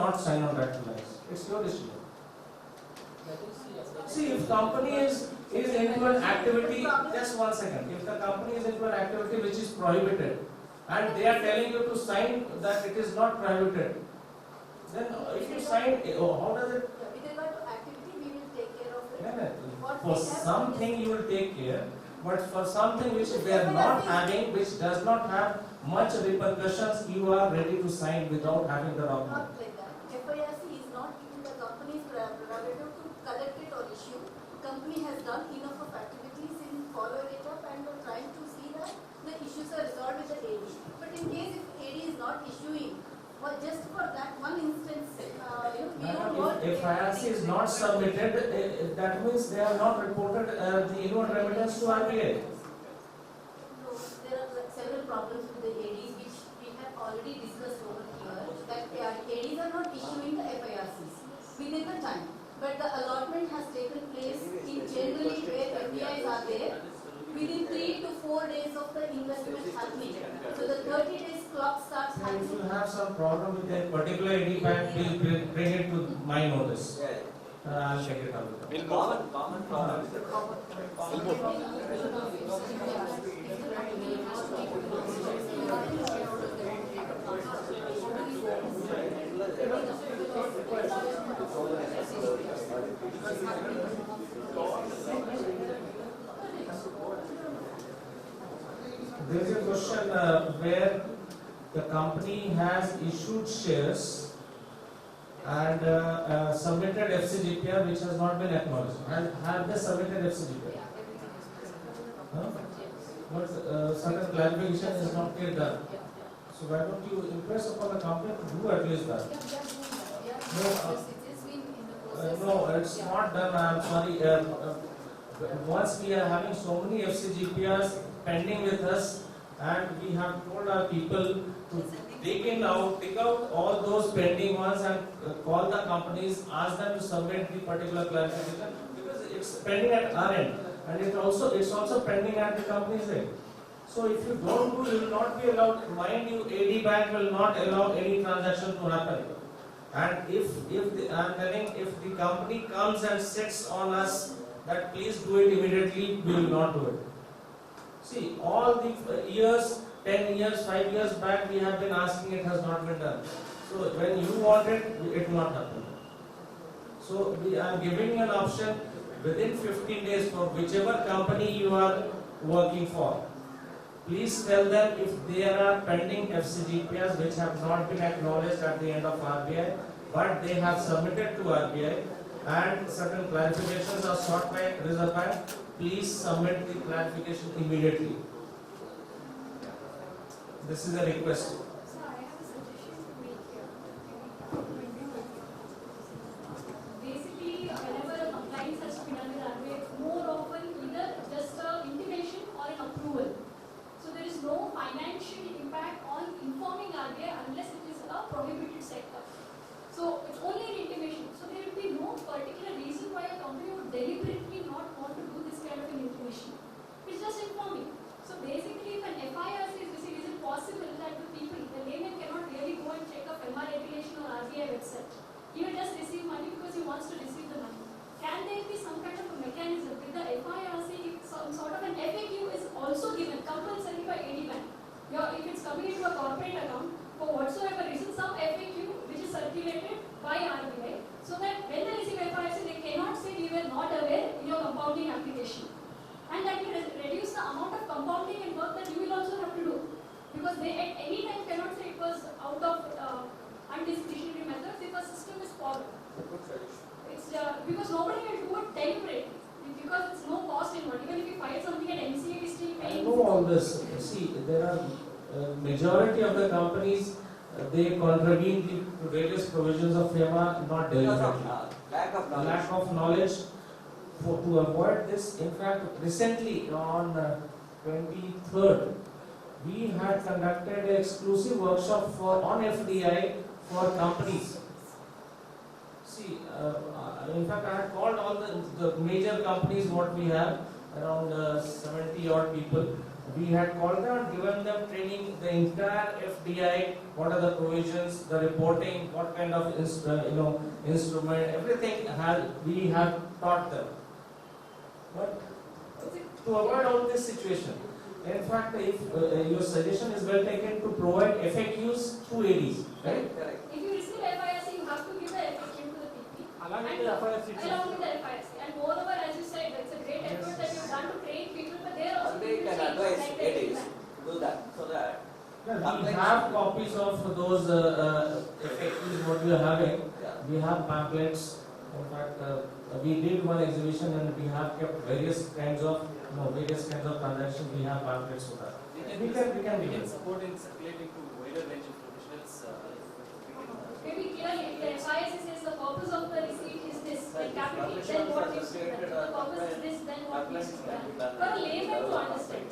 not sign on dotted lines. It's your decision. See, if company is into an activity, just 1 second. If the company is into an activity which is prohibited, and they are telling you to sign that it is not prohibited, then if you sign, how does it? With regard to activity, we will take care of it. For something you will take care, but for something which they are not having, which does not have much repercussions, you are ready to sign without having the document. Not like that. FIRC is not giving the company's prerogative to collect it or issue. Company has done enough of activities in following it up and trying to see that the issues are resolved with the AD. But in case if AD is not issuing, or just for that one instance, we don't want. If IRC is not submitted, that means they have not reported the inward remittance to RBI. No, there are several problems with the ADs which we have already discussed over here. That ADs are not issuing the FIRCs within the time. But the allotment has taken place in generally where FDIs are there within 3 to 4 days of the investment happening. So the 30 days clock starts If happening. you have some problem with a particular AD bank, we'll bring it to my notice. I'll check it out. Common problem. There is a question where the company has issued shares and submitted FCGPR which has not been acknowledged. Have they submitted FCGPR? Huh? But certain clarification is not yet done. So why don't you impress upon the company to do at least that? No, it's not done. I'm sorry. Once we are having so many FCGPRs pending with us, and we have told our people to dig out all those pending ones and call the companies, ask them to submit the particular clarification because it's pending at our end, and it's also pending at the company's end. So if you don't do, you will not be allowed. Mind you, AD bank will not allow any transaction to happen. And I'm telling, if the company comes and sits on us that please do it immediately, we will not do it. See, all the years, 10 years, 5 years back, we have been asking, it has not been done. So when you want it, it will not happen. So we are giving you an option within 15 days for whichever company you are working for. Please tell them if there are pending FCGPRs which have not been acknowledged at the end of RBI, but they have submitted to RBI and certain clarifications are sought by Reserve Bank, please submit the clarification immediately. This is a request. So I have a suggestion to make here. Basically, whenever a compliance has to be done with RBI, it's more often either just an intimation or an approval. So there is no financial impact on informing RBI unless it is a prohibited sector. So it's only an intimation. So there will be no particular reason why a company would deliberately not want to do this kind of an intimation. It's just informing. So basically, if an FIRC is received, is it possible that the people, the layman cannot really go and check a FEMA regulation or RBI website? He will just receive money because he wants to receive the money. Can there be some kind of a mechanism with the FIRC, if some sort of an FAQ is also given compulsory by any bank? If it's coming into a corporate account, for whatsoever reason, some FAQ which is circulated by RBI, so that when they receive FIRC, they cannot say we were not aware in your compounding application. And that will reduce the amount of compounding and work that you will also have to do. Because they at any time cannot say it was out of undiscretionary methods if a system is followed. It's because nobody will do it deliberately. Because it's no cost involved. Even if you file something at MCA, we still pay. I know all this. See, there are majority of the companies, they contravene to various provisions of FEMA, not deliberately. Lack of knowledge. To avoid this, in fact, recently on 23rd, we had conducted an exclusive workshop on FDI for companies. See, in fact, I had called all the major companies what we have, around 70 odd people. We had called them, given them training, the entire FDI, what are the provisions, the reporting, what kind of instrument, everything we have taught them. But to avoid all this situation, in fact, if your suggestion is well taken to provide FAQs to ADs, right? Correct. If you receive FIRC, you have to give the FAQ to the PP. Along with the FIRC itself. Along with the FIRC. And moreover, as you said, it's a great effort that you've done to train people, but they are also They need to can change, advise like the ADs feedback. to do that, so that. Yeah, we have copies of those FAQs what we are having. Yeah. We have pamphlets. In fact, we did one exhibition and we have kept various kinds of transactions. We have pamphlets for that. We can support in circulating to wider range of professionals. Maybe clearly, if the FIRC says the purpose of the receipt is this, like capital, then what needs to be done? If the purpose is this, then what needs to be done? For a layman to understand.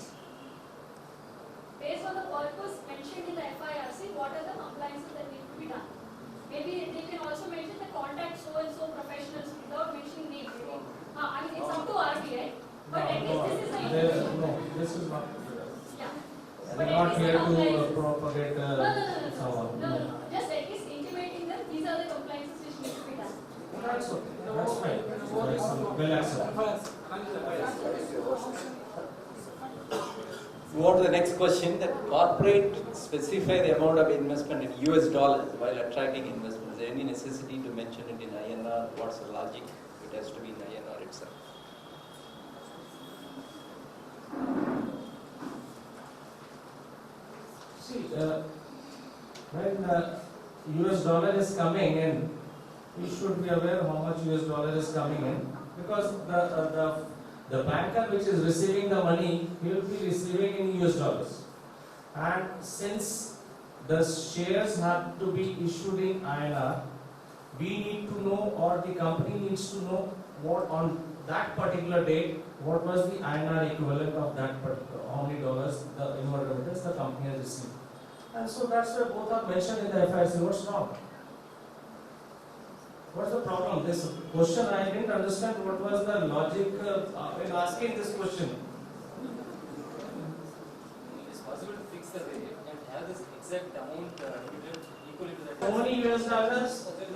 Based on the purpose mentioned in the FIRC, what are the compliances that need to be done? Maybe they can also mention the contact so and so professionals without mentioning names. I mean, it's up to RBI, but at least this is the information. No, this is not. Yeah. We But are at not least here the to compliances. propagate someone. No. Just at least intimating them, these are the compliances which need to be done. That's okay. That's fine. Well accepted. Move on to the next question, that corporate specify the amount of investment in US dollars while attracting investment. Is there any necessity to mention it in INR? What's the logic? It has to be in INR itself. See, when US dollar is coming in, we should be aware how much US dollar is coming in, because the banker which is receiving the money, he will be receiving in US dollars. And since the shares have to be issued in INR, we need to know, or the company needs to know, what on that particular date, what was the INR equivalent of that particular, how many dollars the inward remittance the company has received. And so that's why both are mentioned in the FIRC. What's wrong? What's the problem? This question, I didn't understand what was the logic in asking this question. It is possible to fix the rate and have this exact amount divided equally to that. How many US dollars,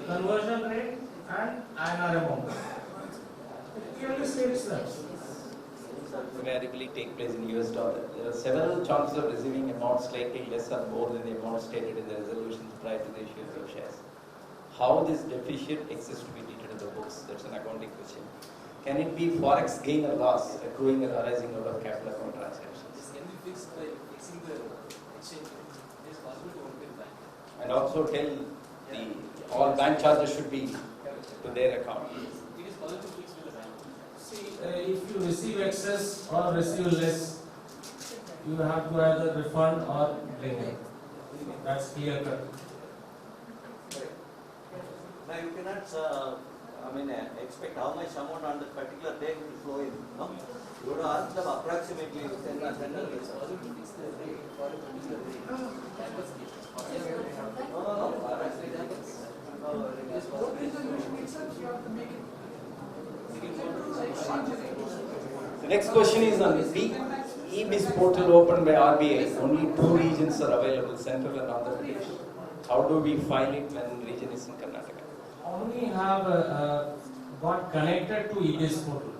conversion rate, and INR amount? It clearly states that. Invariably take place in US dollar. There are several chances of receiving amounts slightly less or more than the amount stated in the resolutions prior to the issuance of shares. How this deficit exists to be treated in the books? That's an accounting question. Can it be forex gain or loss accruing or arising out of capital account transactions? This can be fixed by fixing the exchange rate. It is possible to work with bank. And also tell all bank charges should be to their account. It is possible to fix with the bank. See, if you receive excess or receive less, you have to either refund or bring it. That's clear cut. Now you cannot, expect how much amount on that particular day will flow in. No? You would ask them approximately. It is possible to fix the rate for a particular rate. That was it. No. It is possible. The next question is on the e-biz portal opened by RBI. Only 2 regions are available, Central and Andhra Pradesh. How do we file it when region is in Karnataka? Only have got connected to e-biz portal.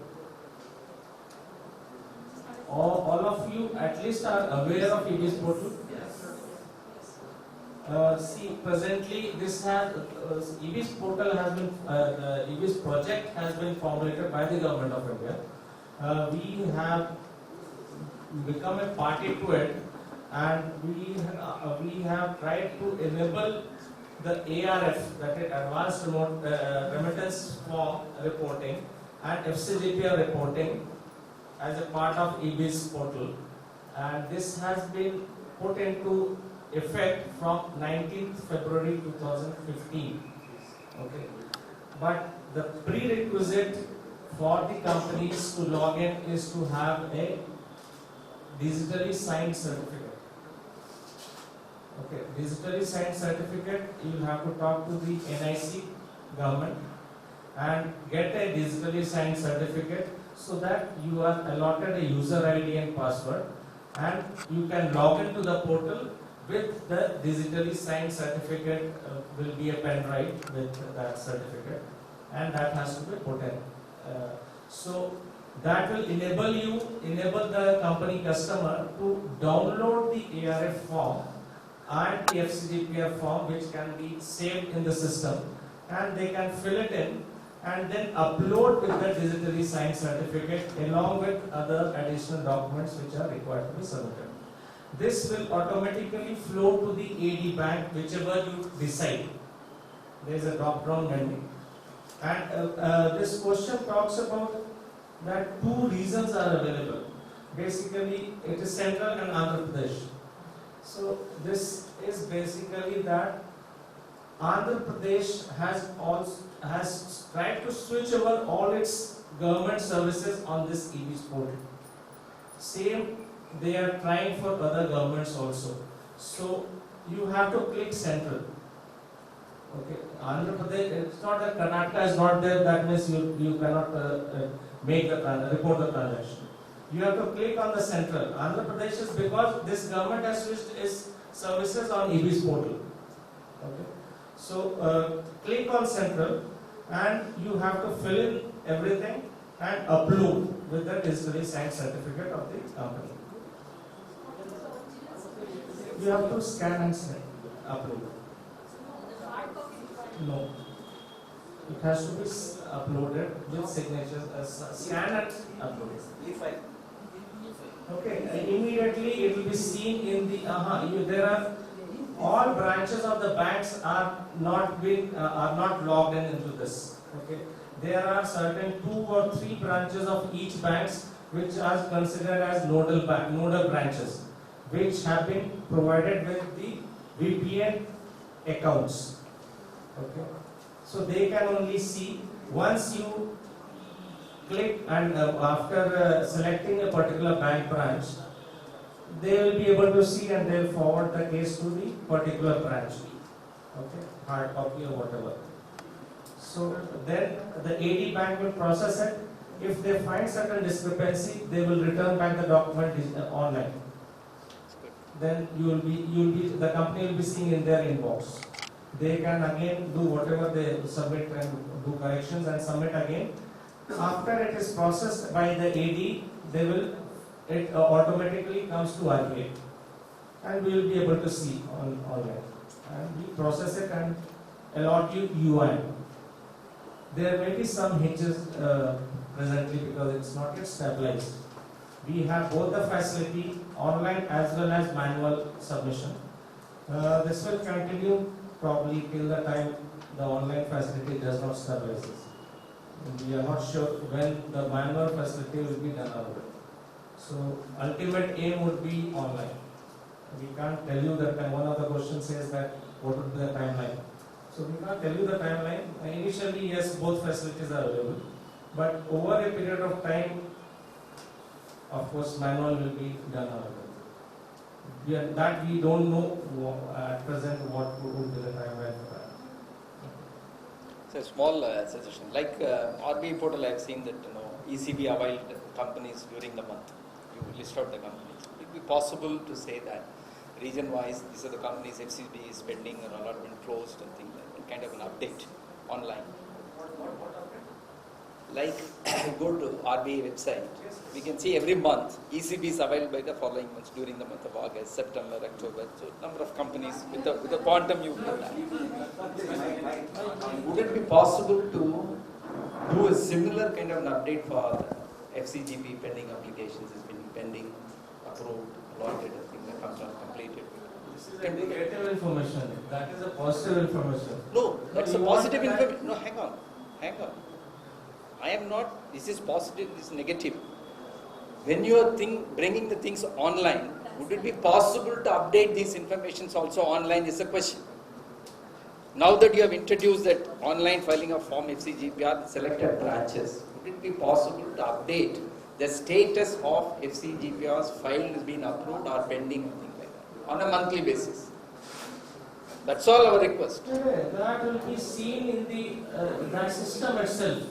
All of you at least are aware of e-biz portal. See, presently this has e-biz portal has been the e-biz project has been formulated by the government of India. We have become a party to it, and we have tried to enable the ARF, that is Advanced Remittance Form reporting, and FCGPR reporting as a part of e-biz portal, and this has been put into effect from 19th February 2015. Okay, but the prerequisite for the companies to log in is to have a digitally signed certificate. Okay, digitally signed certificate, you will have to talk to the NIC government and get a digitally signed certificate, so that you are allotted a user ID and password, and you can log into the portal with the digitally signed certificate. Will be a pen drive with that certificate, and that has to be put in. So that will enable the company customer to download the ARF form and the FCGPF form, which can be saved in the system, and they can fill it in and then upload with the digitally signed certificate along with other additional documents which are required to be submitted. This will automatically flow to the AD bank, whichever you decide. There is a drop-down menu. And this question talks about that two reasons are available. Basically, it is Central and Andhra Pradesh. So this is basically that Andhra Pradesh has tried to switch over all its government services on this EBS portal. Same they are trying for other governments also. So you have to click Central. Okay, Andhra Pradesh, it's not that Karnataka is not there, that means you cannot report the transaction. You have to click on the Central. Andhra Pradesh is because this government has switched its services on EBS portal. Okay, so click on Central and you have to fill in everything and upload with the digitally signed certificate of the company. You have to scan and upload. No. It has to be uploaded with signatures, scan and upload. Okay, immediately it will be seen in the, there are, all branches of the banks are not logged into this. Okay, there are certain 2 or 3 branches of each banks which are considered as nodal branches, which have been provided with the VPN accounts. Okay, so they can only see once you click and after selecting a particular bank branch, they will be able to see and they will forward the case to the particular branch. Okay, hard copy or whatever. So then the AD bank will process it. If they find certain discrepancy, they will return back the document online. Then the company will be seeing in their inbox. They can again do whatever they submit and do corrections and submit again. After it is processed by the AD, it automatically comes to RBI, and we will be able to see online. And we process it and allot you UI. There may be some hitches presently because it's not yet stabilized. We have both the facility online as well as manual submission. This will continue probably till the time the online facility does not stabilize. We are not sure when the manual facility will be done over. So ultimate aim would be online. We can't tell you that. One of the questions says that what would be the timeline. So we can't tell you the timeline. Initially, yes, both facilities are available, but over a period of time, of course, manual will be done available. That we don't know at present what would be the timeline for that. So small suggestion, like RBI portal, I have seen that ECB availed companies during the month. You list out the companies. Would it be possible to say that region-wise, these are the companies FCB is pending or allotment closed and things like that, kind of an update online? Like go to RBI website, we can see every month ECB is availed by the following months during the month of August, September, October. So number of companies with the quantum you put that. Would it be possible to do a similar kind of an update for FCGP pending applications has been pending, approved, allotted, I think that comes out completed. This is a negative information. That is a positive information. No, that's a positive information. No, hang on. I am not, this is positive, this is negative. When you are bringing the things online, would it be possible to update these informations also online is a question. Now that you have introduced that online filing of form FCGPR selected branches, would it be possible to update the status of FCGPR's file has been approved or pending or things like that on a monthly basis? That's all our request. That will be seen in the that system itself.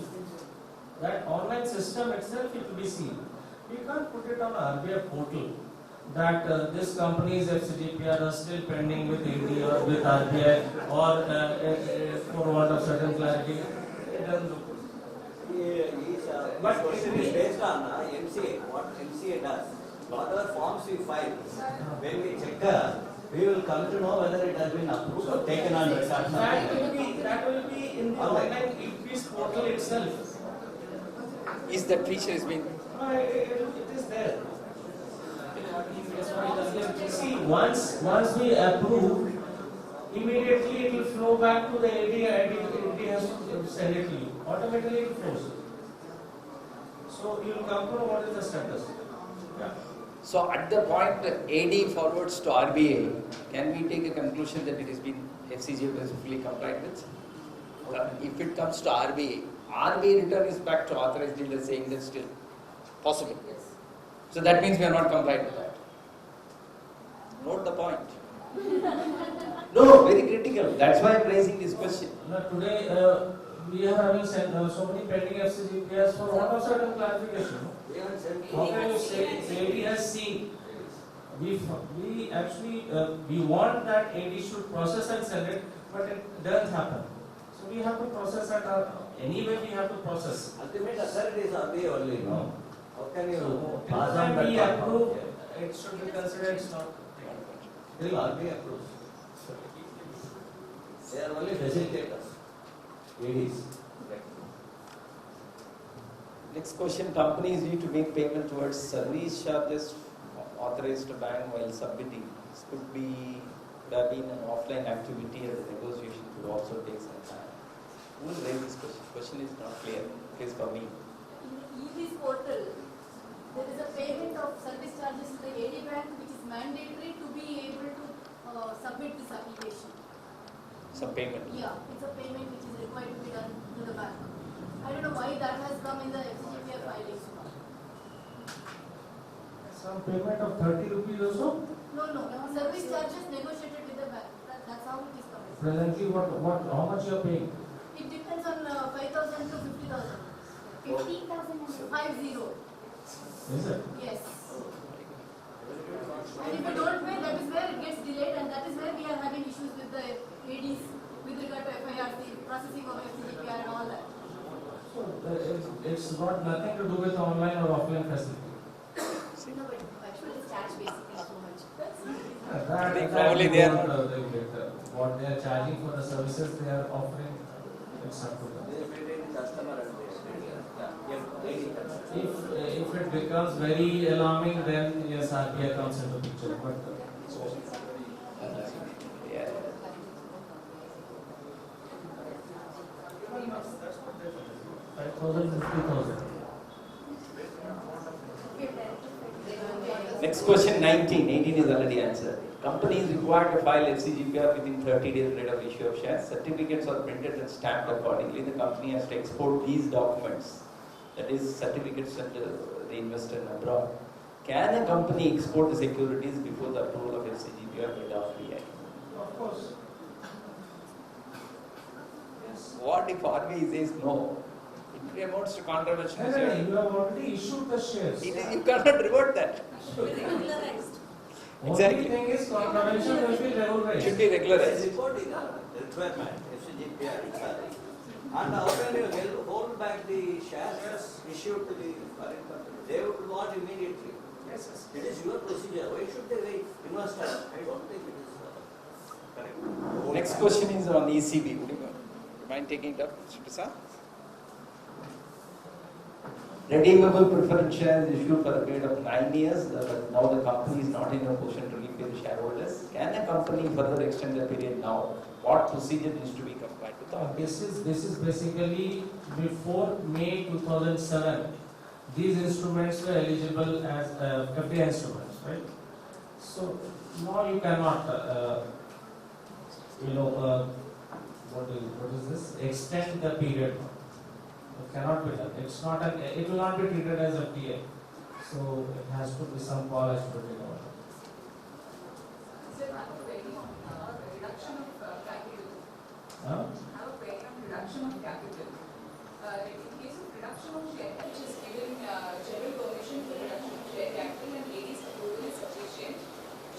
That online system itself, it will be seen. We can't put it on RBI portal. that this company's FCGPR are still pending with AD or with RBI or for want of certain clarity. It doesn't look good. But question is based on MCA, what MCA does. Whatever forms we file, when we check, we will come to know whether it has been approved or taken on record. That will be in the online ICSI portal itself. Is that feature has been? It is there. See, once we approve, immediately it will flow back to the AD and AD has to send it to you. Automatically it flows. So you will come to know what is the status. Yeah. So at the point AD forwards to RBI, can we take a conclusion that it has been FCGPR is fully complied with? If it comes to RBI return is back to authorized dealer saying that still possible. Yes. So that means we are not compliant with that. Note the point. No, very critical. That's why I am raising this question. Now today we are having so many pending FCGPRs for want of certain clarification. How can you say AD has seen? We actually we want that AD should process and send it, but it doesn't happen. So we have to process at our anyway we have to process. Ultimate authority is RBI only, no? How can you So pass till on when we that? approve, it should be considered stock. Till RBI approves. They are only facilitators, ADs. Next question, companies need to make payment towards service charges authorized to bank while submitting. This could have been an offline activity and the negotiation could also take some time. Who will raise this question? Question is not clear, at least for me. In EB's portal, there is a payment of service charges to the AD bank which is mandatory to be able to submit this application. Some payment. Yeah, it's a payment which is required to be done to the bank. I don't know why that has come in the FCGPR filings. Some payment of 30 rupees also. No. Service charges negotiated with the bank. That's how it is coming. Presently, how much you are paying? It depends on 5,000 to 50,000. 15,000 50. Is it? Yes. And if you don't pay, that is where it gets delayed, and that is where we are having issues with the ADs with regard to FIRC, processing of FCGPR and all that. So it's got nothing to do with online or offline facility. No, but actually it's charged basically so much. That Probably they are not what they are charging for the services they are offering. It's up to them. If it becomes very alarming, then yes, RBI comes into picture. But Yeah. 5,000, 50,000. Next question 19. 18 is already answered. Company is required to file FCGPR within 30 days rate of issue of shares. Certificates are printed and stamped accordingly. The company has to export these documents, that is certificates and the investor in abroad. Can a company export the securities before the approval of FCGPR by the RBI? Of course. Yes. What if RBI says no? It amounts to contravention. No, you have already issued the shares. You cannot revert that. Regularized. Exactly. Only thing is contravention will be It regularized. should be regularized. Reporting requirement, FCGPR. And how can you hold back the shares issued to the foreign company? They would want immediately. Yes. It is your procedure. Why should they wait? Investors, I don't think it is correct. Next question is on ECB. Would you mind taking it up, Mr. Prasad? Redeemable preference shares issued for a period of 9 years, but now the company is not in a position to repay the shareholders. Can a company further extend the period now? What procedure needs to be complied with? This is basically before May 2007. These instruments were eligible as FDI instruments, right? So now you cannot, what is this? Extend the period. It cannot be done. It will not be treated as FDI. So it has to be some call has to be taken. So have a very reduction of capital. Huh? Have a very reduction of capital. In case of reduction of share, which is given general permission for reduction of share capital and ladies approval is sufficient.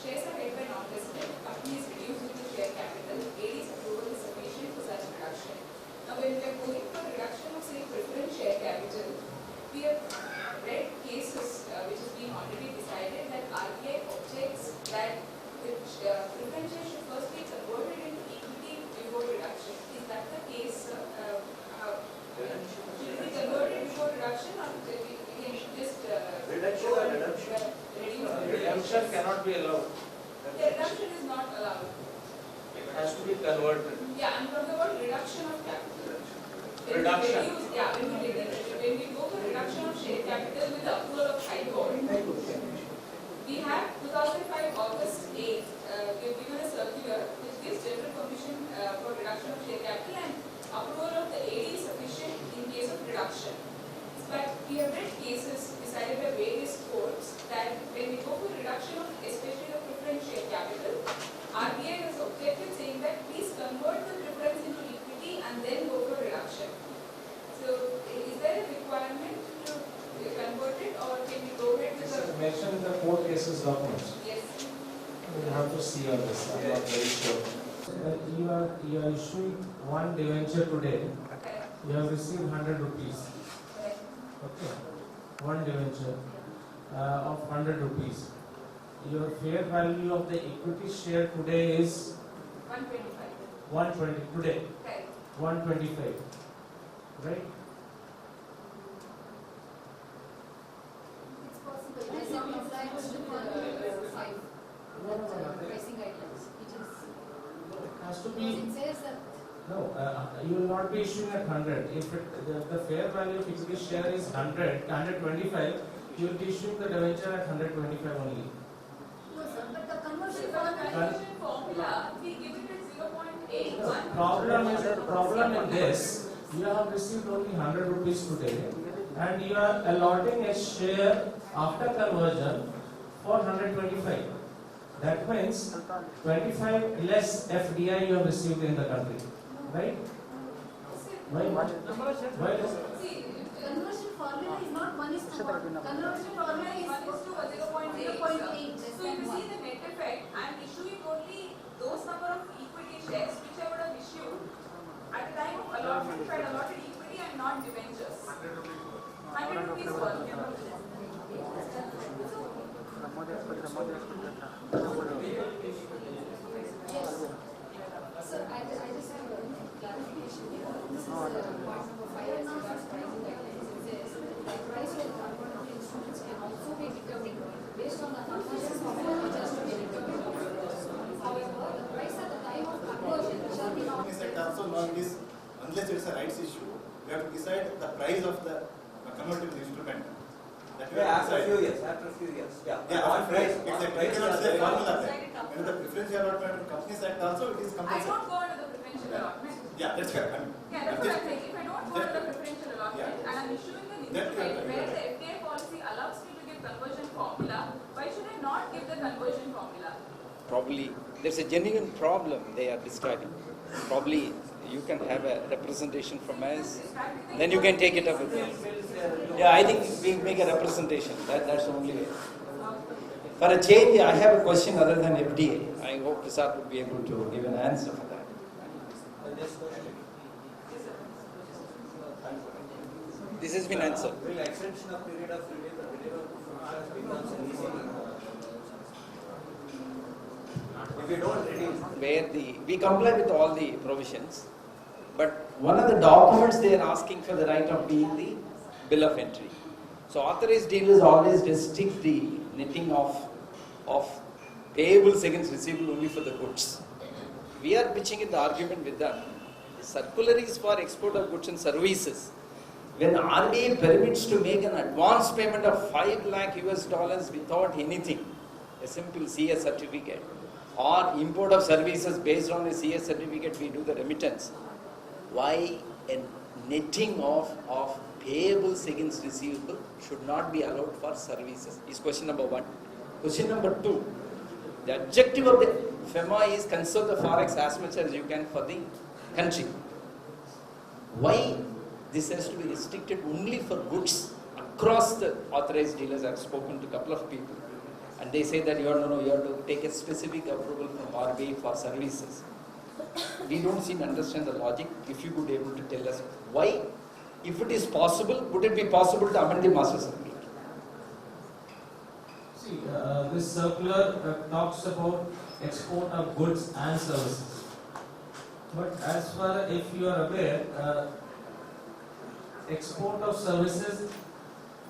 shares are held by non-resident, company is reduced into share capital, AD's approval is sufficient for such reduction. Now when we are going for reduction of say preference share capital, we have read cases which has been already decided that RBI objects that the preference share should first be converted into equity before reduction. Is that the case? Should it be converted before reduction, or we can just Reduction or redemption? Redemption cannot be allowed. The reduction is not allowed. It has to be converted. Yeah, I'm talking about reduction of capital. Reduction. When we go for reduction of share capital with the approval of High Court, we have 2005 August 8, we have given a circular which gives general permission for reduction of share capital, and approval of the AD is sufficient in case of reduction. But we have read cases decided by various courts that when we go for reduction of especially the preference share capital, RBI has objected saying that please convert the preference into equity and then go for reduction. So is there a requirement to convert it, or can we go ahead with This is the... mentioned in the court cases documents. Yes. We have to see on this. I'm not very sure. You are issuing one debenture today. Okay. You have received 100 rupees. Okay. Okay. One debenture of 100 rupees. Your fair value of the equity share today is 125. 120 today. Okay. 125. Right? It's possible. As it complies with the 5 pricing guidelines. It has to It be. says that No, you will not be issuing at 100. If the fair value of equity share is 125, you will be issuing the debenture at 125 only. no sir, but the conversion So for the formula conversion formula, we give it at 0.81. Problem in this, you have received only 100 rupees today, and you are allotting a share after conversion for 125. That means 25 less FDI you have received in the country, right? Why? Why? See, conversion formula is not 1:1. Conversion formula is 0.8. 0.8. So if you see the net effect, I am issuing only those number of equity shares which I would have issued at the time of allotment. If I had allotted equity and not debentures, 100 rupees per. Yes. Sir, I just have a clarification here. This is part number 5 as regards pricing guidelines. It says the price of convertible instruments can also be determined based on the conversion formula which has to be determined. However, the price at the time of conversion shall be not. Is that also known this, unless it's a rights issue, we have to decide the price of the convertible instrument. That we have to After a decide. few years, after a few years. Yeah. Yeah, What after price? exactly. What We price cannot are say they? formula there. When the preferential allotment of Companies Act also, it is I compulsory. don't go under the preferential allotment. Yeah, that's correct. I mean, Yeah, that's what I'm saying. If I don't go under the preferential allotment and I'm issuing an That you are instrument right. where the FDI policy allows me to give conversion formula, why should I not give the conversion formula? Probably there's a genuine problem they are describing. Probably you can have a representation from us, then you can take it up with them. Yeah, I think we make a representation. That's the only way. For a change, I have a question other than FDA. I hope Prasad would be able to give an answer for that. This has been answered. Will extension of period of renewal becomes an easy thing? If you don't reduce. Where we comply with all the provisions, but one of the documents they are asking for the right of being the bill of entry. So authorized dealers always restrict the netting of payables against receivable only for the goods. We are pitching in the argument with them. Circular is for export of goods and services. When RBI permits to make an advance payment of $5 lakh without anything, a simple CS certificate, or import of services based on a CS certificate, we do the remittance. Why a netting of payables against receivable should not be allowed for services is question number 1. Question number 2, the objective of the FEMA is conserve the forex as much as you can for the country. Why this has to be restricted only for goods across the authorized dealers? I have spoken to a couple of people. and they say that you have to take a specific approval from RBI for services. We don't seem to understand the logic. If you could be able to tell us why, if it is possible, would it be possible to amend the master circular? See, this circular talks about export of goods and services. But as far if you are aware, export of services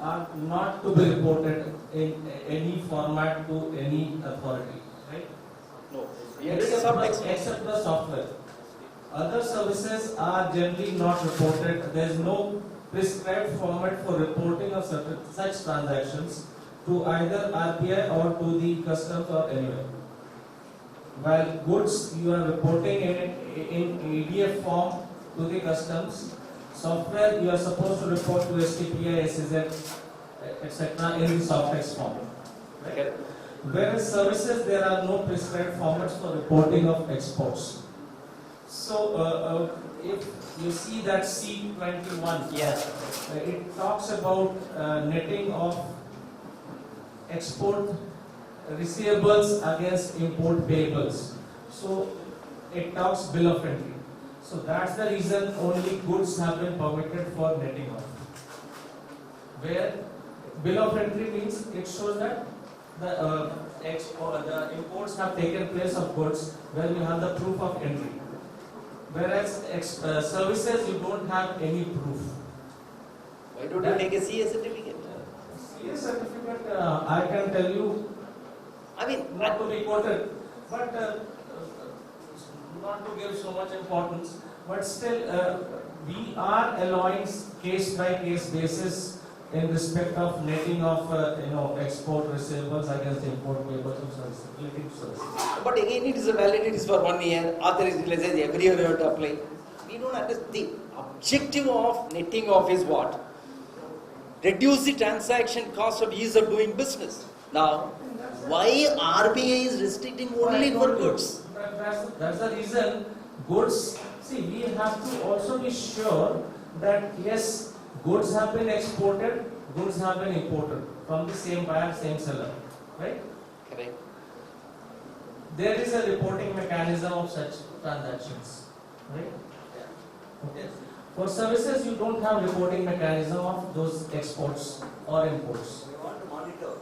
are not to be reported in any format to any authority, right? No. Except the software. Other services are generally not reported. There is no prescribed format for reporting of such transactions to either RBI or to the customs or anywhere. While goods you are reporting in EDF form to the customs, software you are supposed to report to STPI, SEZ, etc. in the softtext form. Right? Whereas services, there are no prescribed formats for reporting of exports. So, if you see that C21, it talks about netting of export receivables against import payables. So, it talks bill of entry. So, that's the reason only goods have been permitted for netting off. Where bill of entry means it shows that the imports have taken place of goods where you have the proof of entry. Whereas services, you don't have any proof. Why don't you take a CS certificate? CS certificate, I can tell you, I mean, not to be quoted, but not to give so much importance, but still we are allowing case by case basis in respect of netting of export receivables against import payables of services, relating to services. but again, it is a validity for 1 year. Authorized dealer says every year you have to apply. We don't understand. The objective of netting off is what? Reduce the transaction cost of ease of doing business. Now, why RBI is restricting only for goods? That's the reason goods, see, we have to also be sure that yes, goods have been exported, goods have been imported from the same buyer, same seller, right? Correct. There is a reporting mechanism of such transactions, right? Okay. For services, you don't have reporting mechanism of those exports or imports. We want to monitor.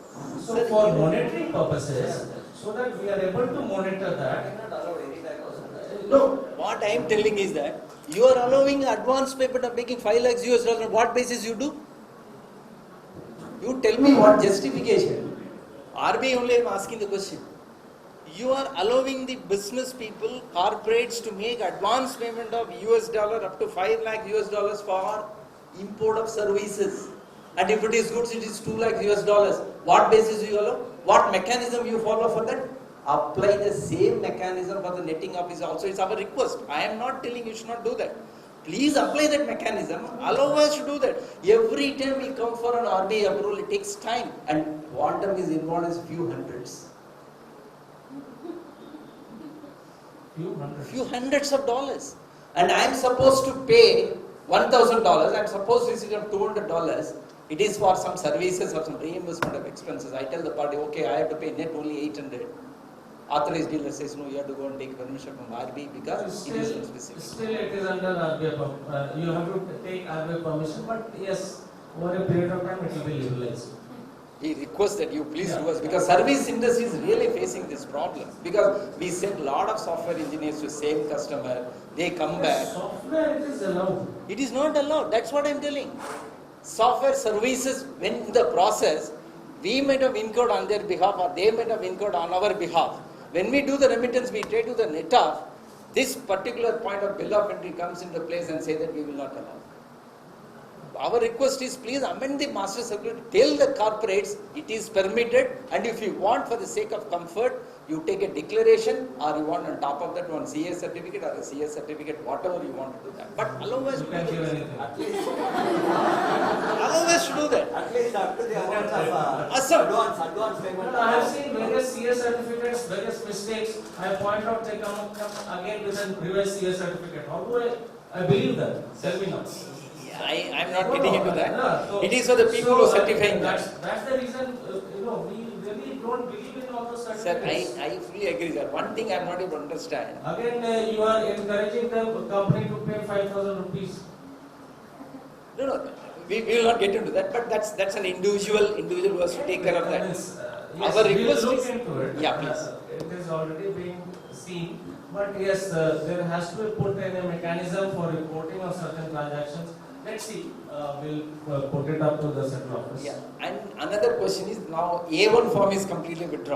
So for monitoring purposes, so that we are able to monitor We that. cannot allow any type of No, what I am telling is that you are allowing advance payment of making 5 lakhs US dollars. On what basis you do? You tell me what justification. RBI only I am asking the question. You are allowing the business people, corporates to make advance payment of US dollar up to 5 lakh US dollars for import of services. And if it is goods, it is 2 lakh US dollars. What basis you allow? What mechanism you follow for that? Apply the same mechanism for the netting office also. It's our request. I am not telling you should not do that. Please apply that mechanism. Allow us to do that. Every time we come for an RBI approval, it takes time. And quantum is involved is few hundreds. Few hundreds of dollars. And I am supposed to pay $1,000. I am supposed to receive $200. It is for some services or some reimbursement of expenses. I tell the party, okay, I have to pay net only 800. Authorized dealer says, no, you have to go and take permission from RBI because it is specific. Still it is under RBI, you have to take RBI permission, but yes, over a period of time it will be legalized. We request that you please do us because service industry is really facing this problem because we send a lot of software engineers to same customer, they come back. Software it is allowed. It is not allowed, that's what I am telling. Software services, when the process, we might have incurred on their behalf or they might have incurred on our behalf. When we do the remittance, we try to the net off, this particular point of bill of entry comes into place and say that we will not allow. Our request is please amend the master circular, tell the corporates it is permitted and if you want for the sake of comfort, you take a declaration or you want on top of that one CS certificate or a CS certificate, whatever you want to do that. But allow us to You do can give that. anything. At least, Allow us to do that. at least up to the amount of Awesome. advance payment. No, I have seen various CS certificates, various mistakes. I point out they come again with a revised CS certificate. How do I believe that? Tell me now. I am not getting into that. No, so- It is for the people who are certifying that. That's the reason, we don't believe in all those Sir, certificates. I fully agree, sir. One thing I am not able to understand. Again, you are encouraging the company to pay 5,000 rupees. No, we will not get into that, but that's an individual who has to take care of that. Yes, Our we will request look is- into it. Yeah, please. It is already being seen, but yes, there has to be put in a mechanism for reporting of certain transactions. Let's see, we'll put it up to the central office. Yeah. And another question is now A1 form is completely withdrawn.